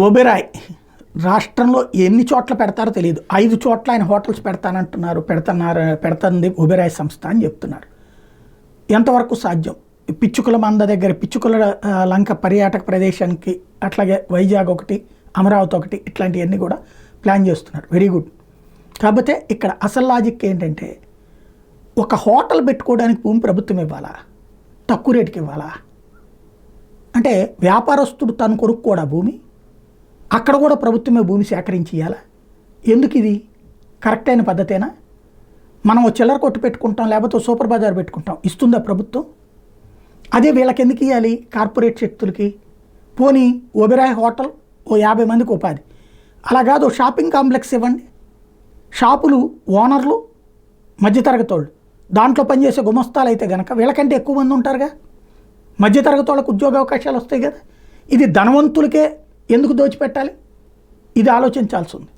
ఒబెరాయ్ రాష్ట్రంలో ఎన్ని చోట్ల పెడతారో తెలియదు. 5 చోట్ల ఆయన హోటల్స్ పెడుతుంది ఒబెరాయ్ సంస్థ అని చెప్తున్నారు. ఎంతవరకు సాధ్యం? పిచ్చుకల మంద దగ్గర పిచ్చుకల లంక పర్యాటక ప్రదేశానికి, అట్లాగే వైజాగ్ ఒకటి, అమరావతి ఒకటి, ఇట్లాంటివన్నీ కూడా ప్లాన్ చేస్తున్నారు. Very good. కాకపోతే ఇక్కడ అసలు లాజిక్ ఏంటంటే, ఒక హోటల్ పెట్టుకోవడానికి భూమి ప్రభుత్వం ఇవ్వాలా, తక్కువ రేటుకి ఇవ్వాలా? అంటే వ్యాపారస్తుడు తను కొనుక్కోడా భూమి? అక్కడ కూడా ప్రభుత్వమే భూమి సేకరించి ఇవ్వాలా? ఎందుకు ఇది కరెక్ట్ అయిన పద్ధతేనా? మనం చిల్లర కొట్టు పెట్టుకుంటాం, లేకపోతే సూపర్ బజార్ పెట్టుకుంటాం, ఇస్తుందా ప్రభుత్వం? అదే వీళ్ళకి ఎందుకు ఇవ్వాలి? కార్పొరేట్ శక్తులకి. పోనీ ఒబెరాయ్ హోటల్ ఓ 50 మందికి ఉపాధి, అలా కాదు షాపింగ్ కాంప్లెక్స్ ఇవ్వండి. షాపులు ఓనర్లు మధ్యతరగతి వాళ్ళు, దాంట్లో పనిచేసే గుమస్తాలు అయితే కనుక వీళ్ళకంటే ఎక్కువ మంది ఉంటారుగా, మధ్యతరగతి వాళ్ళకు ఉద్యోగ అవకాశాలు వస్తాయి కదా. ఇది ధనవంతులకే ఎందుకు దోచిపెట్టాలి? ఇది ఆలోచించాల్సి ఉంది.